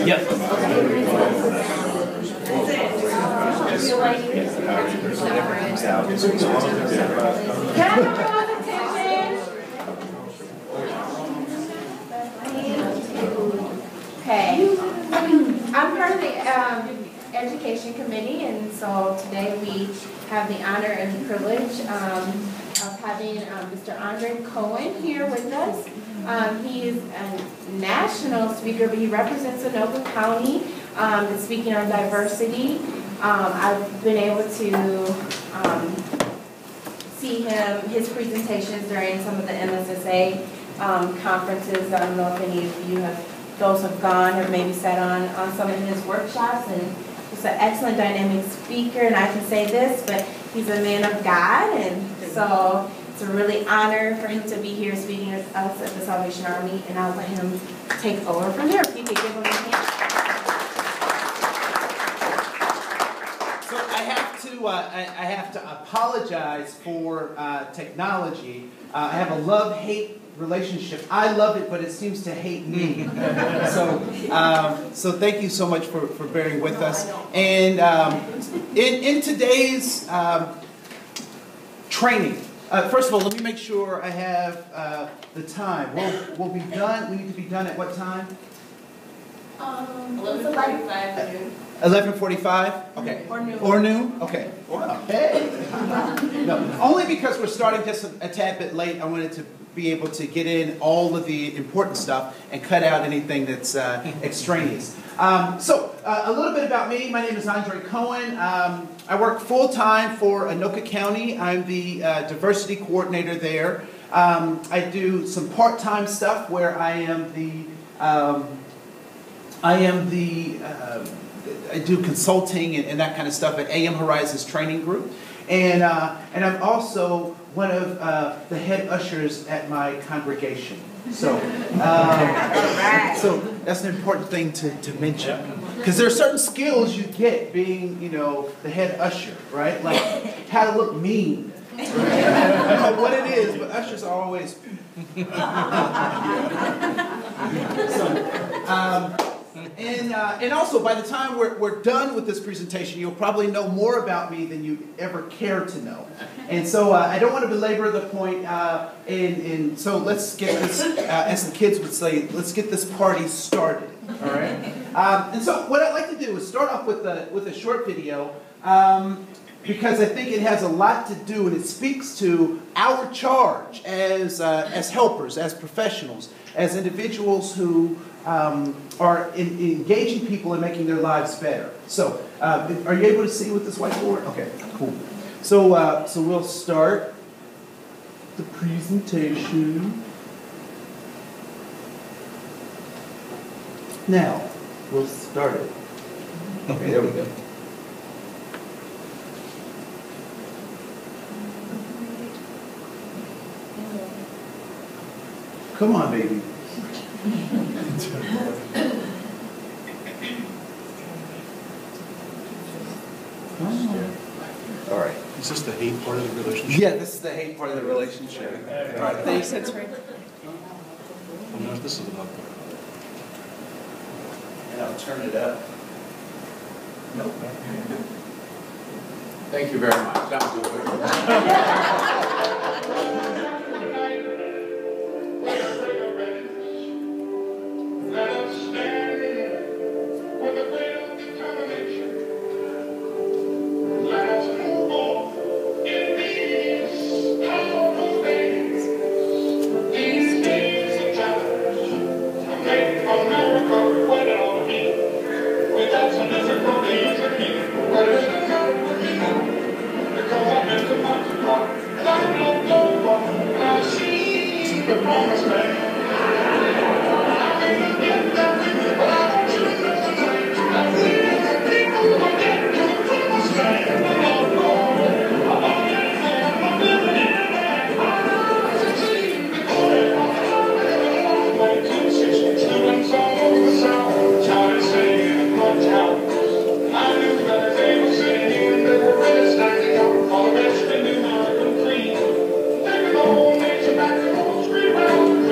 Yep. Okay, I'm part of the Education Committee, and so today we have the honor and privilege of having Mr. Andre Cohen here with us. He is a national speaker, but he represents Anoka County, and speaking on diversity. I've been able to see his presentations during some of the MSSA conferences. I don't know if any of you those have gone, have maybe sat on some of his workshops, and he's an excellent dynamic speaker, and I can say this, but he's a man of God, and so it's a really honor for him to be here speaking with us at the Salvation Army, and I'll let him take over from here. If you could give him a hand. So I have to apologize for technology. I have a love-hate relationship. I love it, but it seems to hate me. So thank you so much for bearing with us. And in today's training, first of all, let me make sure I have the time. We'll be done. We need to be done at what time? 11:45. 11:45? Okay. Or noon? Okay. Hey. No, only because we're starting just a tad bit late. I wanted to be able to get in all of the important stuff and cut out anything that's extraneous. So a little bit about me. My name is Andre Cohen. I work full-time for Anoka County. I'm the diversity coordinator there. I do some part-time stuff where I do consulting and that kind of stuff at AM Horizons Training Group. And I'm also one of the head ushers at my congregation. So, so that's an important thing to mention. Because there are certain skills you get being, the head usher, right? Like how to look mean. Right? I don't know what it is, but ushers are always... And also, by the time we're done with this presentation, you'll probably know more about me than you ever care to know. And so I don't want to belabor the point, and so let's get this, as the kids would say, let's get this party started, all right? And so what I'd like to do is start off with a short video, because I think it has a lot to do, and it speaks to our charge as helpers, as professionals, as individuals who are engaging people and making their lives better. So, are you able to see with this whiteboard? Okay, cool. So, so we'll start the presentation. Now, we'll start it. Okay, there we go. Come on, baby. All right. Is this the hate part of the relationship? Yeah, this is the hate part of the relationship. All right, thanks. That's right. Oh, no, this is the love part. And I'll turn it up. Nope. Thank you very much. That was good.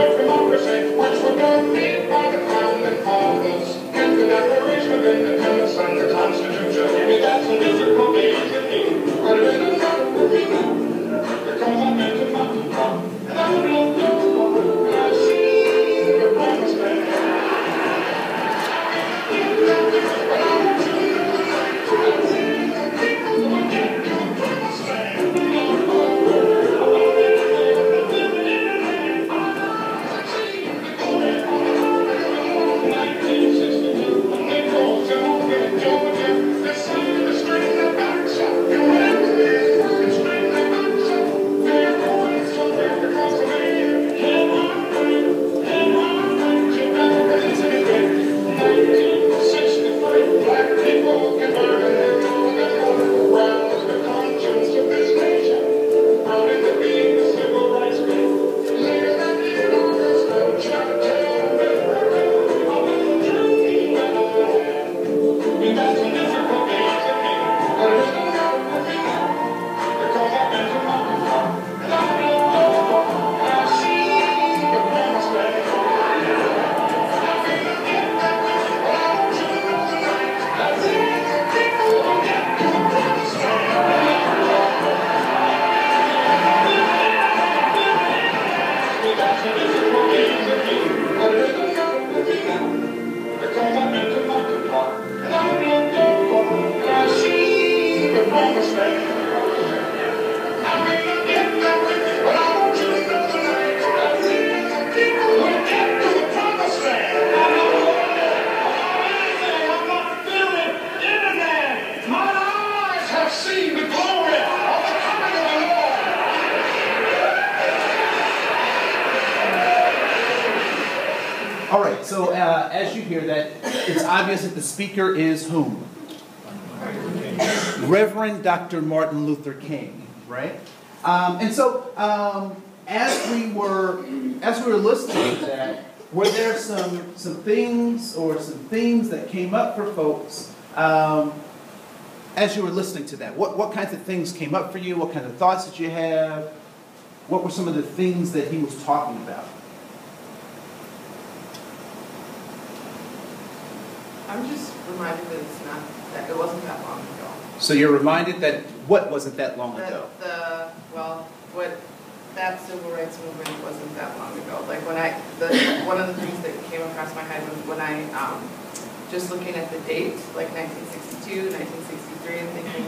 Thank you. All right, so as you hear that, it's obvious that the speaker is whom? Reverend Dr. Martin Luther King, right? And so as we were listening to that, were there some things or some themes that came up for folks as you were listening to that? What kinds of things came up for you? What kinds of thoughts did you have? What were some of the things that he was talking about? I'm just reminded that it wasn't that long ago. So you're reminded that what wasn't that long ago? What that civil rights movement wasn't that long ago. Like one of the things that came across my head was when I just looking at the date, like 1962, 1963, and thinking,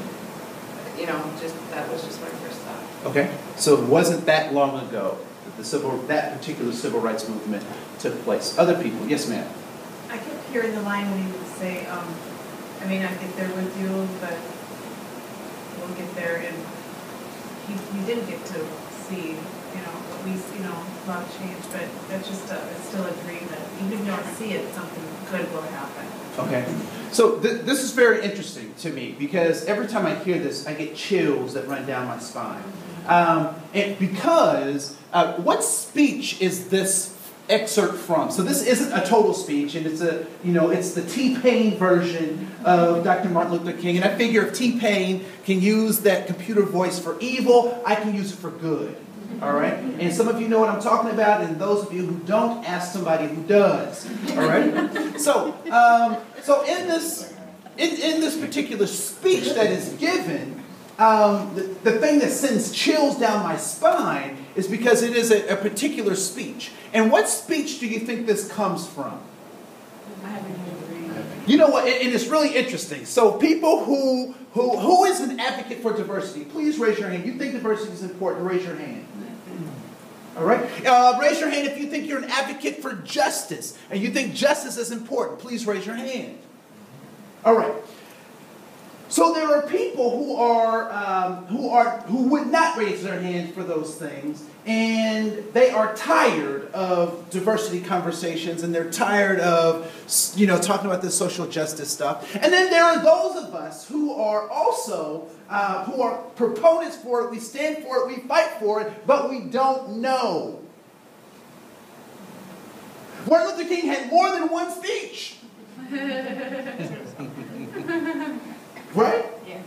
that was just my first thought. Okay, so it wasn't that long ago that that particular civil rights movement took place. Other people, yes, ma'am. I kept hearing the line when he would say, I may not get there with you, but we'll get there. And he didn't get to see, at least, a lot of change. But that's just it's still a dream that even if you don't see it, something good will happen. Okay, so this is very interesting to me because every time I hear this, I get chills that run down my spine. And because what speech is this excerpt from? So this isn't a total speech, and it's it's the T-Pain version of Dr. Martin Luther King. And I figure if T-Pain can use that computer voice for evil, I can use it for good. All right? And some of you know what I'm talking about, and those of you who don't, ask somebody who does. All right? So in this particular speech that is given, the thing that sends chills down my spine is because it is a particular speech. And what speech do you think this comes from? You know what? And it's really interesting. So people who is an advocate for diversity, please raise your hand. You think diversity is important, raise your hand. All right? Raise your hand if you think you're an advocate for justice and you think justice is important. Please raise your hand. All right. So there are people who would not raise their hands for those things, and they are tired of diversity conversations, and they're tired of talking about this social justice stuff. And then there are those of us who are also who are proponents for it. We stand for it. We fight for it, but we don't know. Martin Luther King had more than one speech. Right? Yes.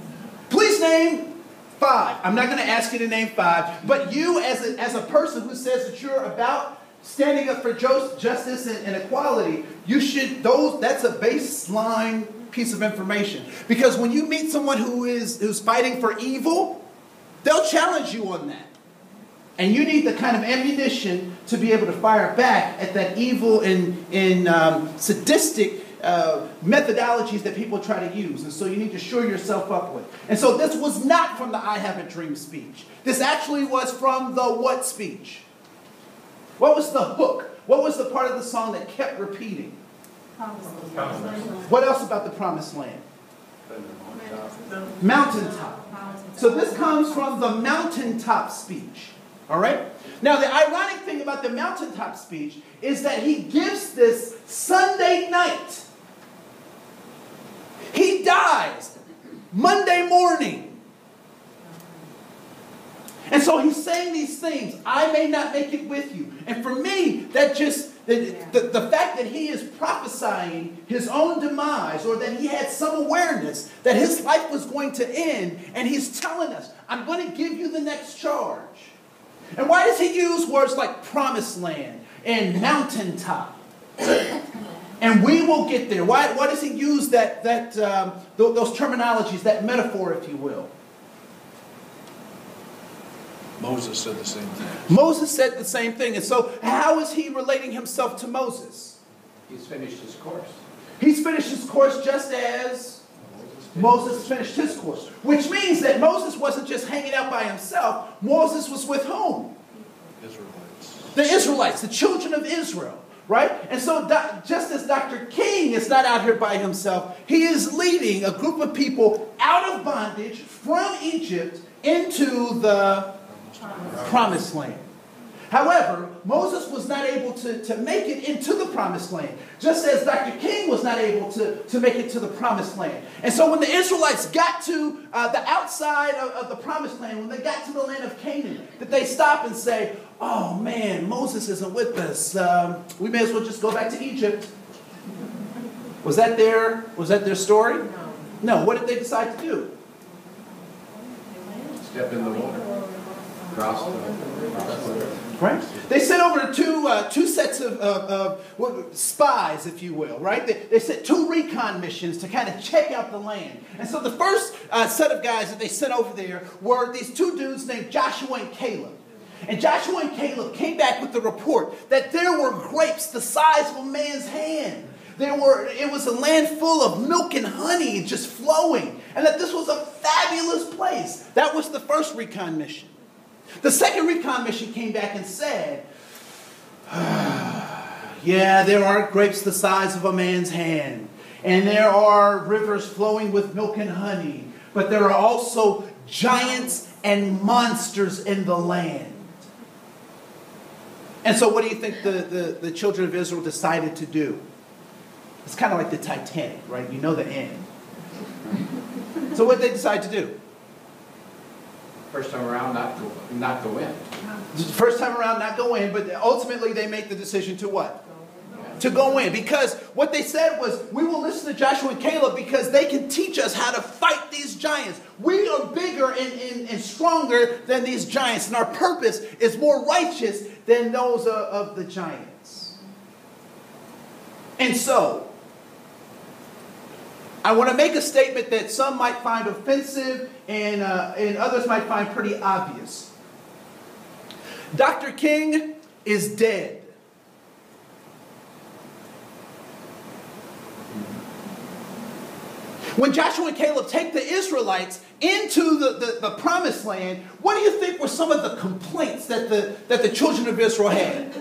Please name 5. I'm not going to ask you to name 5, but you as a person who says that you're about standing up for justice and equality, that's a baseline piece of information. Because when you meet someone who's fighting for evil, they'll challenge you on that. And you need the kind of ammunition to be able to fire back at that evil and sadistic methodologies that people try to use. And so you need to shore yourself up with. And so this was not from the I Have a Dream speech. This actually was from the what speech? What was the hook? What was the part of the song that kept repeating? What else about the Promised Land? Mountaintop. So this comes from the mountaintop speech. All right? Now, the ironic thing about the mountaintop speech is that he gives this Sunday night. He dies Monday morning. And so he's saying these things. I may not make it with you. And for me, that just, the fact that he is prophesying his own demise, or that he had some awareness that his life was going to end, and he's telling us, I'm going to give you the next charge. And why does he use words like promised land and mountaintop? And we will get there. Why does he use those terminologies, that metaphor, if you will? Moses said the same thing. Moses said the same thing. And so how is he relating himself to Moses? He's finished his course. He's finished his course just as Moses finished his course. Which means that Moses wasn't just hanging out by himself. Moses was with whom? Israelites. The Israelites, the children of Israel. Right? And so just as Dr. King is not out here by himself, he is leading a group of people out of bondage from Egypt into the promised land. However, Moses was not able to make it into the promised land, just as Dr. King was not able to make it to the promised land. And so when the Israelites got to the outside of the promised land, when they got to the land of Canaan, did they stop and say, oh man, Moses isn't with us. We may as well just go back to Egypt. Was that their story? No. What did they decide to do? Step in the water. Cross the Right? They sent over two sets of spies, if you will, right? They sent 2 recon missions to kind of check out the land. And so the first set of guys that they sent over there were these 2 dudes named Joshua and Caleb. And Joshua and Caleb came back with the report that there were grapes the size of a man's hand. It was a land full of milk and honey just flowing. And that this was a fabulous place. That was the first recon mission. The second recon mission came back and said, yeah, there are grapes the size of a man's hand. And there are rivers flowing with milk and honey. But there are also giants and monsters in the land. And so what do you think the children of Israel decided to do? It's kind of like the Titanic, right? You know the end. So what did they decide to do? first time around, not go in. First time around, not go in, but ultimately they make the decision to what? To go in. Because what they said was, we will listen to Joshua and Caleb because they can teach us how to fight these giants. We are bigger and stronger than these giants, and our purpose is more righteous than those of the giants. And so, I want to make a statement that some might find offensive and others might find pretty obvious. Dr. King is dead. When Joshua and Caleb take the Israelites into the promised land, what do you think were some of the complaints that the children of Israel had?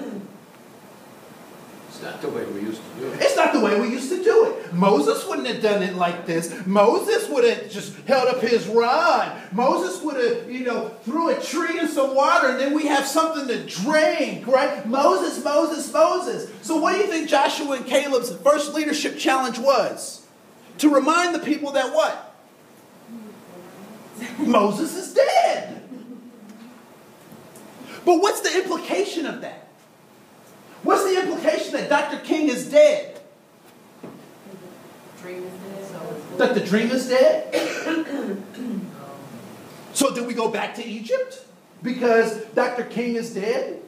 It's not the way we used to do it. It's not the way we used to do it. Moses wouldn't have done it like this. Moses would have just held up his rod. Moses would have, threw a tree in some water and then we have something to drink, right? Moses, Moses, Moses. So what do you think Joshua and Caleb's first leadership challenge was? To remind the people that what? Moses is dead. But what's the implication of that? What's the implication that Dr. King is dead? Dream is dead. That the dream is dead? So do we go back to Egypt? Because Dr. King is dead?